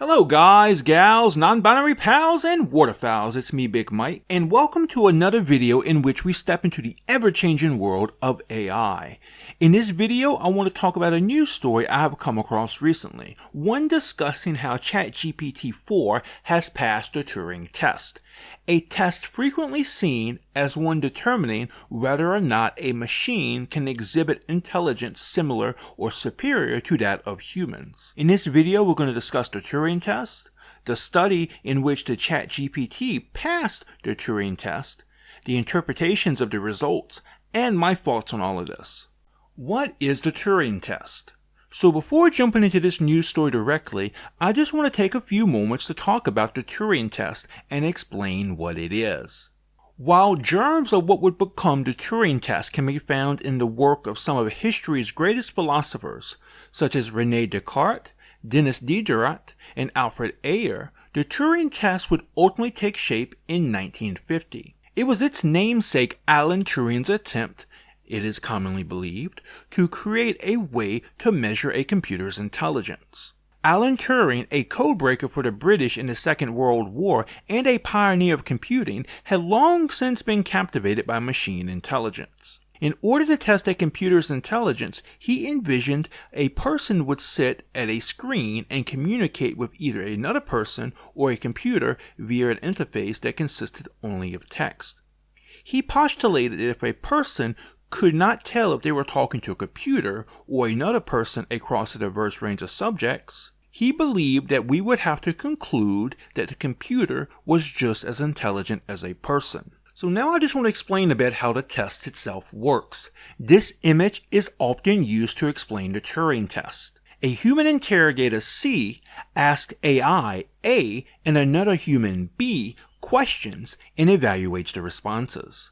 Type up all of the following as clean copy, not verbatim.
Hello guys, gals, non-binary pals, and waterfowls, it's me Big Mike, and welcome to another video in which we step into the ever-changing world of AI. In this video, I want to talk about a news story I have come across recently, one discussing how ChatGPT 4 has passed the Turing Test, a test frequently seen as one determining whether or not a machine can exhibit intelligence similar or superior to that of humans. In this video, we're going to discuss the Turing Test, the study in which the ChatGPT passed the Turing Test, the interpretations of the results, and my thoughts on all of this. What is the Turing Test? So before jumping into this news story directly, I just want to take a few moments to talk about the Turing Test and explain what it is. While germs of what would become the Turing Test can be found in the work of some of history's greatest philosophers, such as René Descartes, Denis Diderot, and Alfred Ayer, the Turing Test would ultimately take shape in 1950. It was its namesake Alan Turing's attempt, it is commonly believed, to create a way to measure a computer's intelligence. Alan Turing, a codebreaker for the British in the Second World War and a pioneer of computing, had long since been captivated by machine intelligence. In order to test a computer's intelligence, he envisioned a person would sit at a screen and communicate with either another person or a computer via an interface that consisted only of text. He postulated that if a person could not tell if they were talking to a computer or another person across a diverse range of subjects, he believed that we would have to conclude that the computer was just as intelligent as a person. So now I just want to explain a bit how the test itself works. This image is often used to explain the Turing test. A human interrogator C asks AI A and another human B questions and evaluates the responses.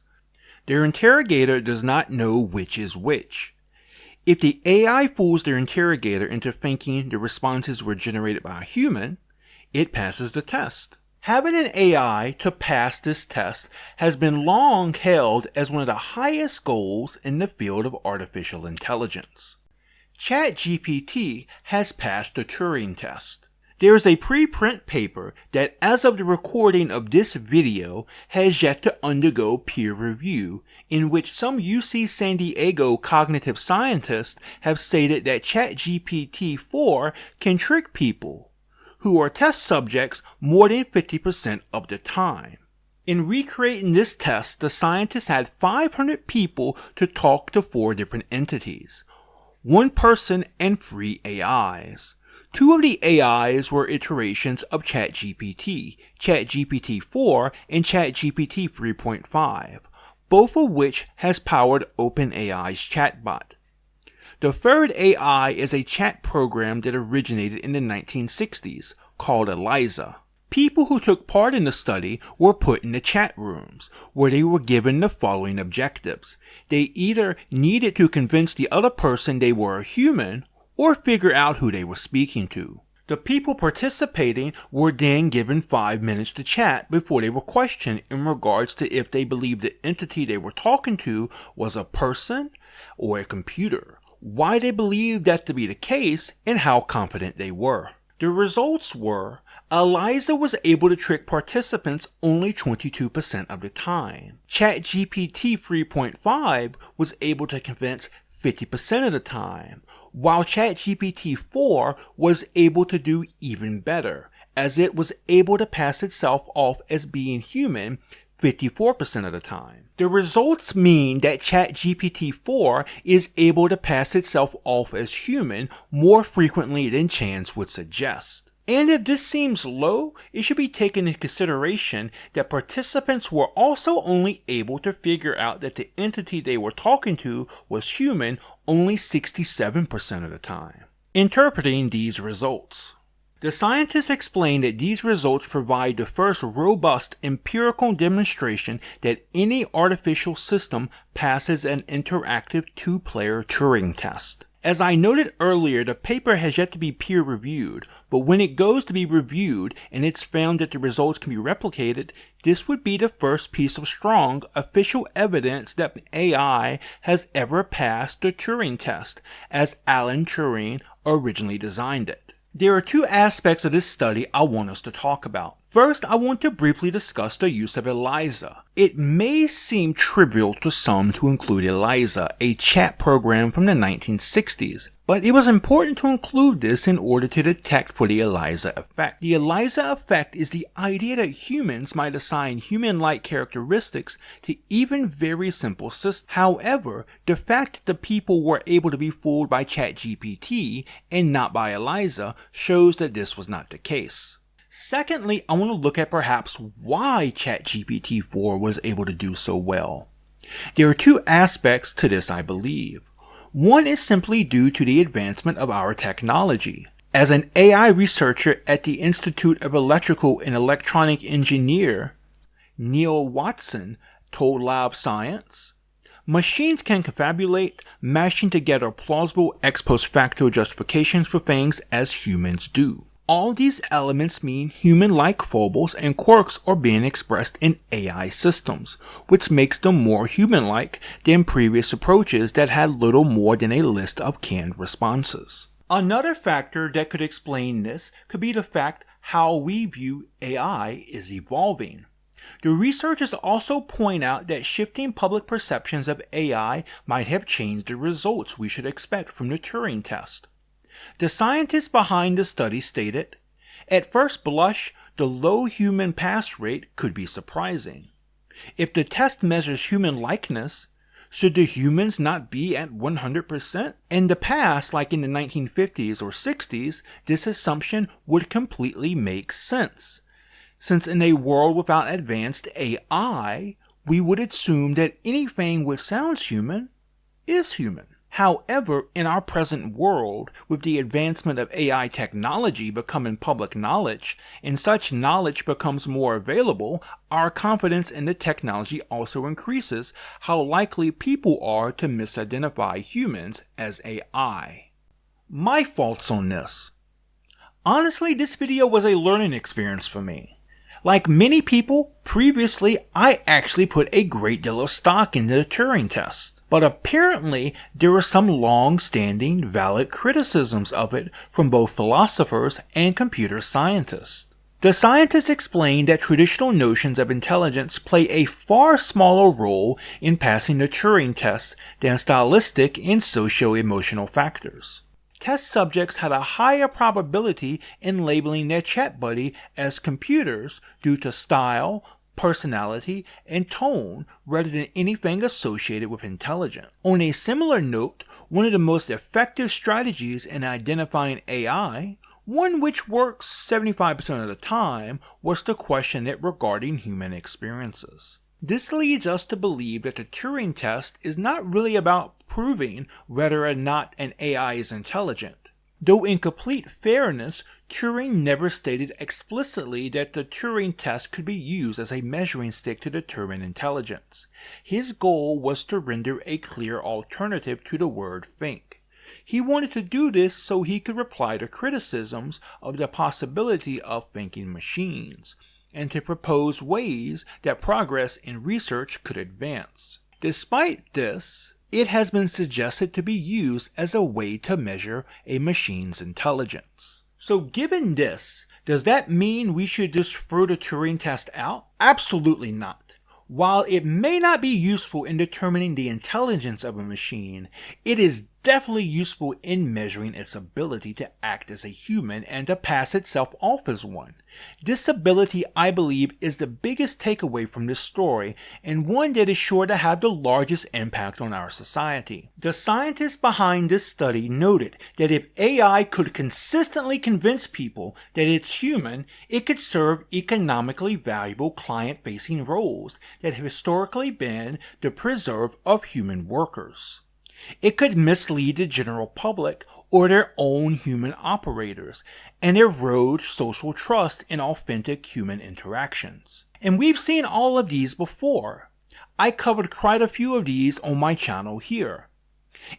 Their interrogator does not know which is which. If the AI fools their interrogator into thinking the responses were generated by a human, it passes the test. Having an AI to pass this test has been long held as one of the highest goals in the field of artificial intelligence. ChatGPT has passed the Turing test. There is a preprint paper that, as of the recording of this video, has yet to undergo peer review, in which some UC San Diego cognitive scientists have stated that ChatGPT 4 can trick people, who are test subjects, more than 50% of the time. In recreating this test, the scientists had 500 people to talk to 4 different entities, 1 person and 3 AIs. 2 of the AIs were iterations of ChatGPT, ChatGPT 4 and ChatGPT 3.5, both of which has powered OpenAI's chatbot. The third AI is a chat program that originated in the 1960s, called Eliza. People who took part in the study were put in the chat rooms, where they were given the following objectives. They either needed to convince the other person they were a human, or figure out who they were speaking to. The people participating were then given 5 minutes to chat before they were questioned in regards to if they believed the entity they were talking to was a person or a computer, why they believed that to be the case, and how confident they were. The results were, Eliza was able to trick participants only 22% of the time. ChatGPT 3.5 was able to convince 50% of the time, while ChatGPT 4 was able to do even better, as it was able to pass itself off as being human 54% of the time. The results mean that ChatGPT 4 is able to pass itself off as human more frequently than chance would suggest. And if this seems low, it should be taken into consideration that participants were also only able to figure out that the entity they were talking to was human only 67% of the time. Interpreting these results. The scientists explain that these results provide the first robust empirical demonstration that any artificial system passes an interactive 2-player Turing test. As I noted earlier, the paper has yet to be peer-reviewed, but when it goes to be reviewed and it's found that the results can be replicated, this would be the first piece of strong official evidence that AI has ever passed the Turing test, as Alan Turing originally designed it. There are two aspects of this study I want us to talk about. First, I want to briefly discuss the use of ELIZA. It may seem trivial to some to include ELIZA, a chat program from the 1960s, but it was important to include this in order to detect for the ELIZA effect. The ELIZA effect is the idea that humans might assign human-like characteristics to even very simple systems. However, the fact that the people were able to be fooled by ChatGPT and not by ELIZA shows that this was not the case. Secondly, I want to look at perhaps why ChatGPT 4 was able to do so well. There are two aspects to this, I believe. One is simply due to the advancement of our technology. As an AI researcher at the Institute of Electrical and Electronic Engineer, Neil Watson told Lab Science, machines can confabulate, mashing together plausible ex post facto justifications for things as humans do. All these elements mean human-like foibles and quirks are being expressed in AI systems, which makes them more human-like than previous approaches that had little more than a list of canned responses. Another factor that could explain this could be the fact how we view AI is evolving. The researchers also point out that shifting public perceptions of AI might have changed the results we should expect from the Turing Test. The scientists behind the study stated, at first blush, the low human pass rate could be surprising. If the test measures human likeness, should the humans not be at 100%? In the past, like in the 1950s or 60s, this assumption would completely make sense, since in a world without advanced AI, we would assume that anything which sounds human is human. However, in our present world, with the advancement of AI technology becoming public knowledge, and such knowledge becomes more available, our confidence in the technology also increases how likely people are to misidentify humans as AI. My thoughts on this. Honestly, this video was a learning experience for me. Like many people, previously I actually put a great deal of stock into the Turing test. But apparently, there were some long-standing, valid criticisms of it from both philosophers and computer scientists. The scientists explained that traditional notions of intelligence play a far smaller role in passing the Turing test than stylistic and socio-emotional factors. Test subjects had a higher probability in labeling their chat buddy as computers due to style, personality, and tone rather than anything associated with intelligence. On a similar note, one of the most effective strategies in identifying AI, one which works 75% of the time, was to question it regarding human experiences. This leads us to believe that the Turing test is not really about proving whether or not an AI is intelligent. Though in complete fairness, Turing never stated explicitly that the Turing test could be used as a measuring stick to determine intelligence. His goal was to render a clear alternative to the word think. He wanted to do this so he could reply to criticisms of the possibility of thinking machines, and to propose ways that progress in research could advance. Despite this, it has been suggested to be used as a way to measure a machine's intelligence. So given this, does that mean we should just throw the Turing test out? Absolutely not. While it may not be useful in determining the intelligence of a machine, it is definitely useful in measuring its ability to act as a human and to pass itself off as one. This ability, I believe, is the biggest takeaway from this story, and one that is sure to have the largest impact on our society. The scientists behind this study noted that if AI could consistently convince people that it's human, it could serve economically valuable client-facing roles that have historically been the preserve of human workers. It could mislead the general public or their own human operators and erode social trust in authentic human interactions. And we've seen all of these before. I covered quite a few of these on my channel here.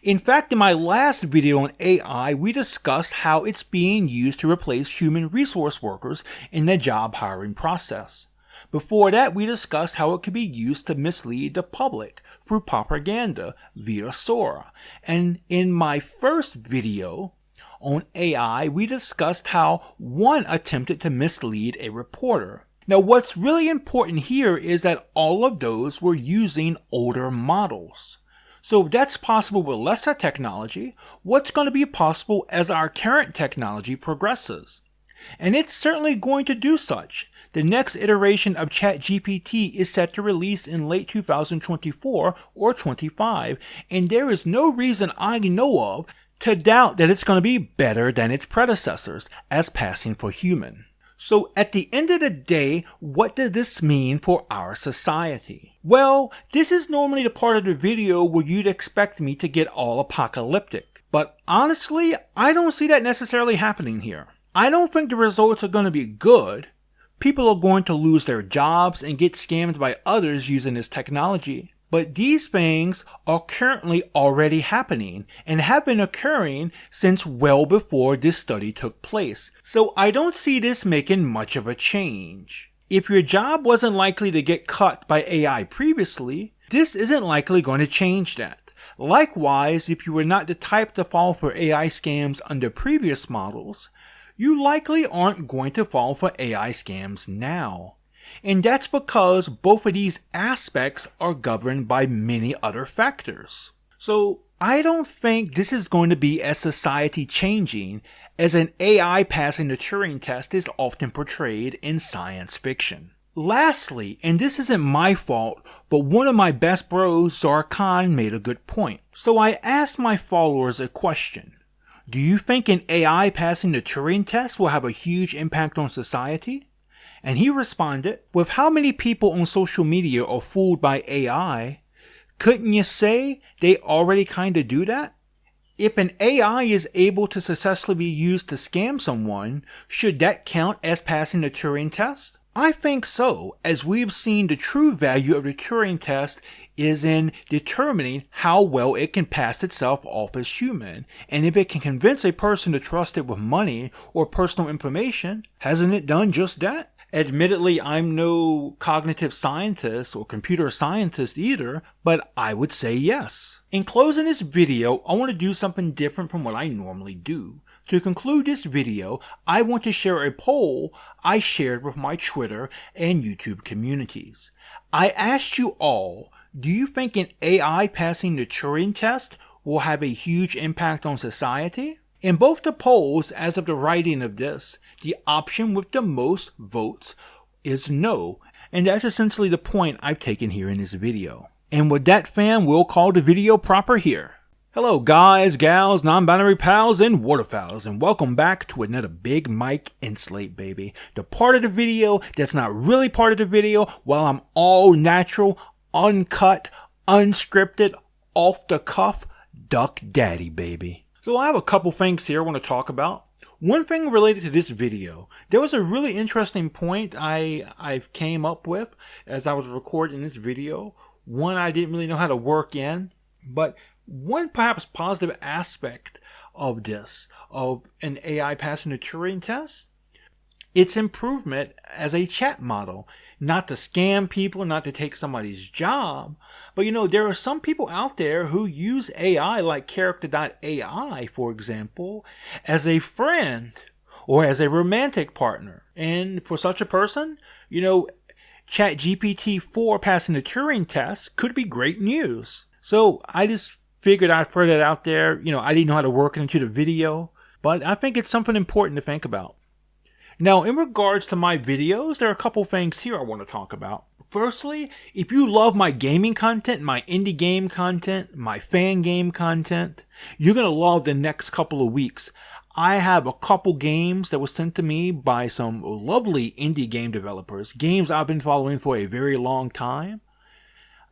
In fact, in my last video on AI, we discussed how it's being used to replace human resource workers in the job hiring process. Before that, we discussed how it could be used to mislead the public through propaganda via Sora. And in my first video on AI, we discussed how one attempted to mislead a reporter. Now, what's really important here is that all of those were using older models. So if that's possible with lesser technology, what's going to be possible as our current technology progresses? And it's certainly going to do such. The next iteration of ChatGPT is set to release in late 2024 or 25, and there is no reason I know of to doubt that it's going to be better than its predecessors as passing for human. So at the end of the day, what does this mean for our society? Well, this is normally the part of the video where you'd expect me to get all apocalyptic. But honestly, I don't see that necessarily happening here. I don't think the results are going to be good. People are going to lose their jobs and get scammed by others using this technology. But these things are currently already happening and have been occurring since well before this study took place. So I don't see this making much of a change. If your job wasn't likely to get cut by AI previously, this isn't likely going to change that. Likewise, if you were not the type to fall for AI scams under previous models, you likely aren't going to fall for AI scams now. And that's because both of these aspects are governed by many other factors. So I don't think this is going to be as society changing as an AI passing the Turing test is often portrayed in science fiction. Lastly, and this isn't my fault, but one of my best bros, Zarkhan, made a good point. So I asked my followers a question. Do you think an AI passing the Turing test will have a huge impact on society? And he responded, with how many people on social media are fooled by AI, couldn't you say they already kinda do that? If an AI is able to successfully be used to scam someone, should that count as passing the Turing test? I think so, as we've seen the true value of the Turing test is in determining how well it can pass itself off as human. And if it can convince a person to trust it with money or personal information, hasn't it done just that? Admittedly, I'm no cognitive scientist or computer scientist either, but I would say yes. In closing this video, I want to do something different from what I normally do. To conclude this video, I want to share a poll I shared with my Twitter and YouTube communities. I asked you all, do you think an AI passing the Turing test will have a huge impact on society? In both the polls, as of the writing of this, the option with the most votes is no, and that's essentially the point I've taken here in this video. And with that, fam, we'll call the video proper here. Hello guys, gals, non-binary pals, and waterfowls, and welcome back to another Big Mike Inslate, baby. The part of the video that's not really part of the video, while I'm all natural, uncut, unscripted, off the cuff, Duck Daddy, baby. So I have a couple things here I want to talk about. One thing related to this video, there was a really interesting point I came up with as I was recording this video. One I didn't really know how to work in, but one perhaps positive aspect of this, of an AI passing the Turing test, its improvement as a chat model. Not to scam people, not to take somebody's job, but there are some people out there who use AI like character.ai, for example, as a friend or as a romantic partner. And for such a person, ChatGPT 4 passing the Turing test could be great news. So I just figured I'd throw that out there. I didn't know how to work it into the video, but I think it's something important to think about. Now, in regards to my videos, there are a couple things here I want to talk about. Firstly, if you love my gaming content, my indie game content, my fan game content, you're going to love the next couple of weeks. I have a couple games that were sent to me by some lovely indie game developers, games I've been following for a very long time.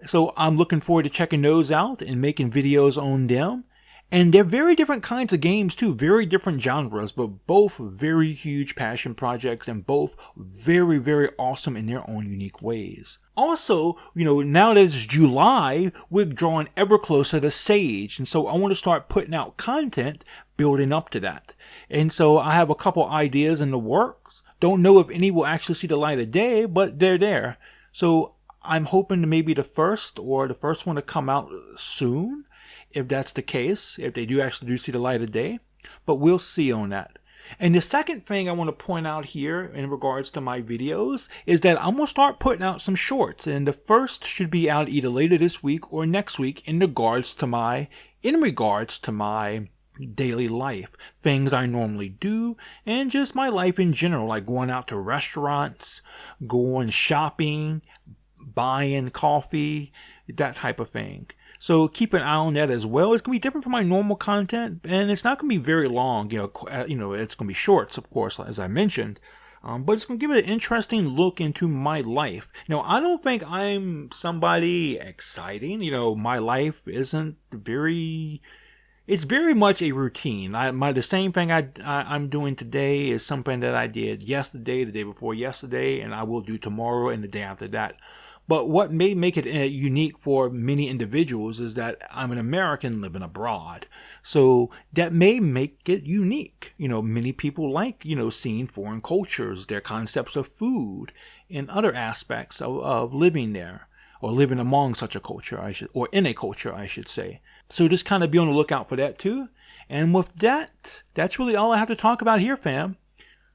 So I'm looking forward to checking those out and making videos on them. And they're very different kinds of games too, very different genres, but both very huge passion projects and both very, very awesome in their own unique ways. Also, now that it's July, we're drawing ever closer to Sage. And so I want to start putting out content building up to that. And so I have a couple ideas in the works. Don't know if any will actually see the light of day, but they're there. So I'm hoping to maybe the first one to come out soon. If that's the case, if they do actually see the light of day. But we'll see on that. And the second thing I want to point out here in regards to my videos is that I'm going to start putting out some shorts. And the first should be out either later this week or next week in regards to my daily life, things I normally do, and just my life in general, like going out to restaurants, going shopping, buying coffee, that type of thing. So keep an eye on that as well. It's going to be different from my normal content, and it's not going to be very long. It's going to be shorts, of course, as I mentioned. But it's going to give it an interesting look into my life. Now, I don't think I'm somebody exciting. My life isn't very... It's very much a routine. The same thing I'm doing today is something that I did yesterday, the day before yesterday, and I will do tomorrow and the day after that. But what may make it unique for many individuals is that I'm an American living abroad. So that may make it unique. Many people like, seeing foreign cultures, their concepts of food, and other aspects of living there, or living among such a culture, or in a culture, I should say. So just kind of be on the lookout for that too. And with that, that's really all I have to talk about here, fam.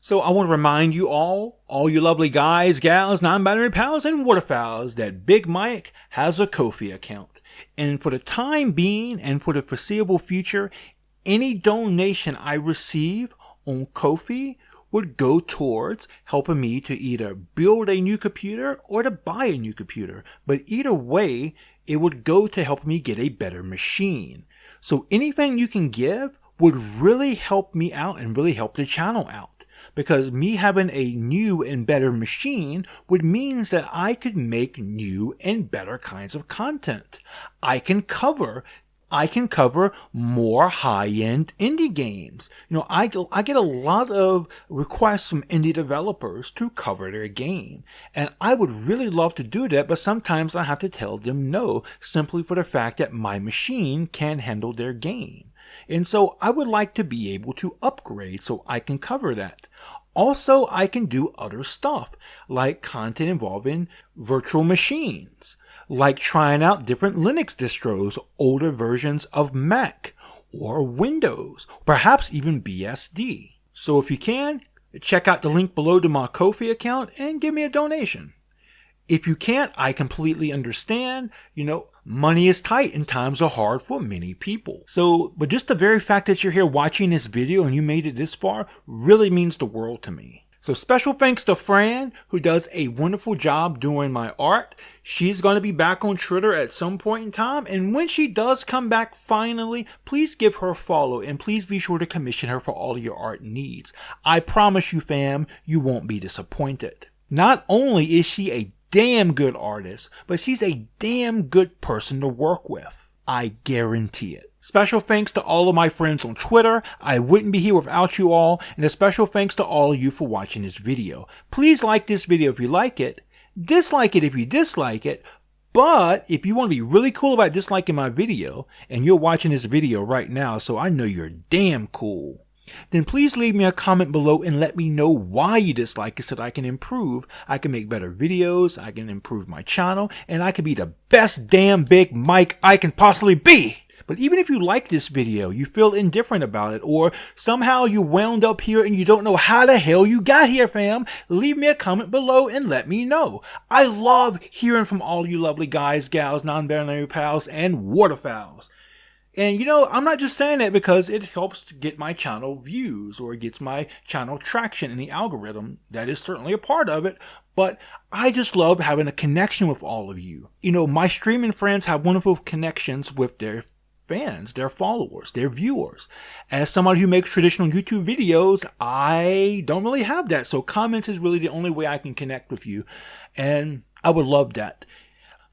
So I want to remind you all you lovely guys, gals, non-binary pals, and waterfowls, that Big Mike has a Ko-fi account. And for the time being and for the foreseeable future, any donation I receive on Ko-fi would go towards helping me to either build a new computer or to buy a new computer. But either way, it would go to help me get a better machine. So anything you can give would really help me out and really help the channel out. Because me having a new and better machine would means that I could make new and better kinds of content. I can cover more high-end indie games. I get a lot of requests from indie developers to cover their game. And I would really love to do that, but sometimes I have to tell them no, simply for the fact that my machine can't handle their game. And so I would like to be able to upgrade so I can cover that. Also, I can do other stuff, like content involving virtual machines, like trying out different Linux distros, older versions of Mac, or Windows, perhaps even BSD. So if you can, check out the link below to my Ko-fi account and give me a donation. If you can't, I completely understand. Money is tight and times are hard for many people. But just the very fact that you're here watching this video and you made it this far really means the world to me. So special thanks to Fran, who does a wonderful job doing my art. She's going to be back on Twitter at some point in time. And when she does come back finally, please give her a follow. And please be sure to commission her for all of your art needs. I promise you, fam, you won't be disappointed. Not only is she a damn good artist, but she's a damn good person to work with. I guarantee it. Special thanks to all of my friends on Twitter. I wouldn't be here without you all. And a special thanks to all of you for watching this video. Please like this video if you like it. Dislike it if you dislike it. But if you want to be really cool about disliking my video, and you're watching this video right now, so I know you're damn cool, then please leave me a comment below and let me know why you dislike it so that I can improve. I can make better videos, I can improve my channel, and I can be the best damn Big Mike I can possibly be. But even if you like this video, you feel indifferent about it, or somehow you wound up here and you don't know how the hell you got here, fam, leave me a comment below and let me know. I love hearing from all you lovely guys, gals, non-binary pals, and waterfowls. And I'm not just saying that because it helps to get my channel views or it gets my channel traction in the algorithm. That is certainly a part of it. But I just love having a connection with all of you. My streaming friends have wonderful connections with their fans, their followers, their viewers. As somebody who makes traditional YouTube videos, I don't really have that. So comments is really the only way I can connect with you. And I would love that.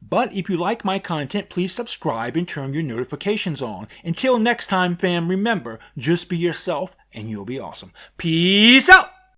But if you like my content, please subscribe and turn your notifications on. Until next time, fam, remember, just be yourself and you'll be awesome. Peace out!